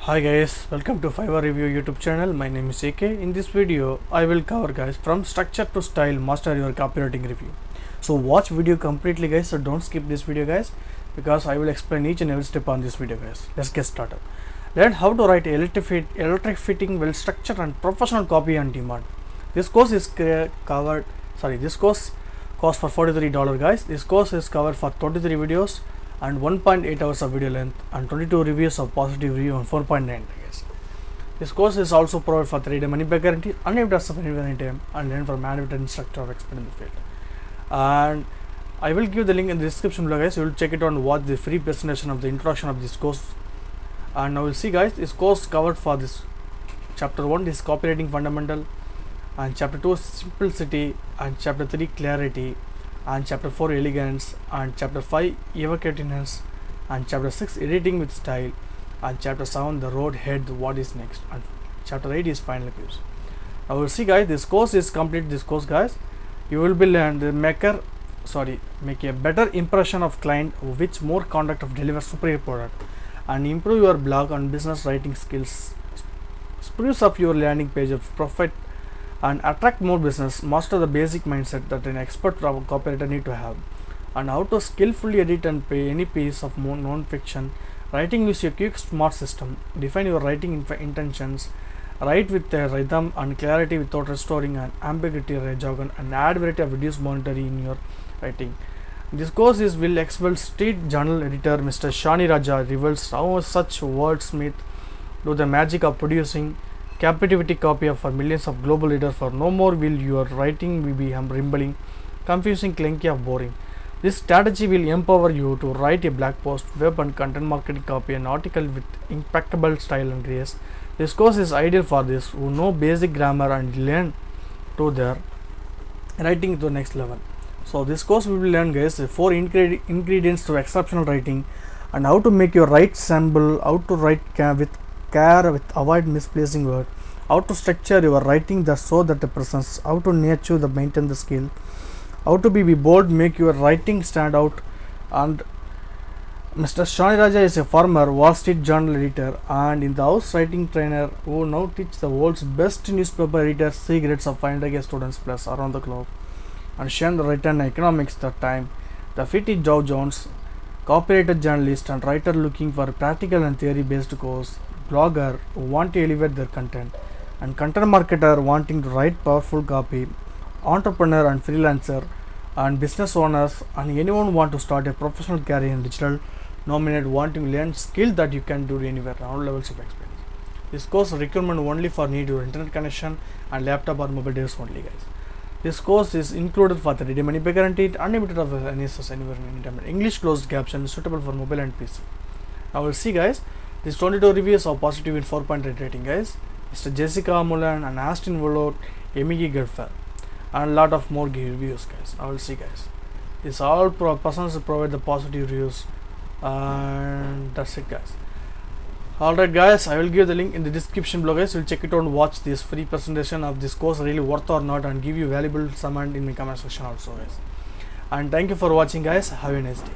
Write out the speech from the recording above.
Hi guys, welcome to Fiverr Review YouTube channel. My name is AK. In this video, I will cover guys from structure to style, master your copywriting review. So watch video completely guys, so don't skip this video guys, because I will explain each and every step on this video guys. Let's get started. Learn how to write electrifying, well structured and professional copy on demand. This course is this course costs for $43 guys. This course is covered for 23 videos and 1.8 hours of video length and 22 reviews of positive review on 4.9 guys. This course is also provided for 3-day money back guarantee, unlimited of any time, and learn from animated instructor or expert in the field. And I will give the link in the description below guys. You will check it out and watch the free presentation of the introduction of this course. And now we'll see guys, this course covered for this chapter 1 is copywriting fundamental, and chapter 2 simplicity, and chapter 3 clarity, and chapter 4 elegance, and chapter 5 evocativeness, and chapter 6 editing with style, and chapter 7 the road ahead, what is next, and chapter 8 is final reviews. Now we'll see guys, this course is complete. This course guys, you will be learn the make a better impression of client, which more conduct of deliver superior product, and improve your blog and business writing skills, spruce up your landing page of profit and attract more business, master the basic mindset that an expert copywriter need to have, and how to skillfully edit and pay any piece of non-fiction writing with your quick smart system, define your writing intentions, write with a rhythm and clarity without restoring an ambiguity or jargon, and add variety of reduced monetary in your writing. This course is will expel street journal editor Mr. Shani Raja reveals how such wordsmith do the magic of producing captivity copy for millions of global readers. For no more will your writing be rambling, confusing, clunky, or boring. This strategy will empower you to write a blog post, web and content marketing copy, an article with impeccable style and grace. This course is ideal for this who know basic grammar and learn to their writing to the next level. So this course we will learn guys 4 ingredients to exceptional writing, and how to make your right sample, how to write with care with avoid misplacing word, how to structure your writing that so that the presence, how to nurture the maintain the skill, how to be bold, make your writing stand out. And Mr. Shani Raja is a former Wall Street Journal editor and in the house writing trainer who now teach the world's best newspaper editors C grades of 500 students plus around the globe, and Shen written economics the time, the Fitty Dow Jones, copywriter journalist and writer looking for practical and theory based course, blogger who want to elevate their content, and content marketer wanting to write powerful copy, entrepreneur and freelancer, and business owners, and anyone who want to start a professional career in digital nominate wanting to learn skill that you can do anywhere, all levels of experience. This course requirement only for need your internet connection and laptop or mobile device only guys. This course is included for 3-day money back guarantee, unlimited of NSS anywhere anytime, English closed caption, suitable for mobile and PC. Now we'll see guys, these 22 reviews are positive in 4.8 rating guys. Mr. Jessica Mullen and Aston Willot, Emily Gedfer, and lot of more reviews guys. Now we'll see guys, these all persons provide the positive reviews, and that's it guys. Alright guys, I will give the link in the description below guys. You'll check it out and watch this free presentation of this course really worth or not, and give you valuable comment in my comment section also guys. And thank you for watching guys. Have a nice day.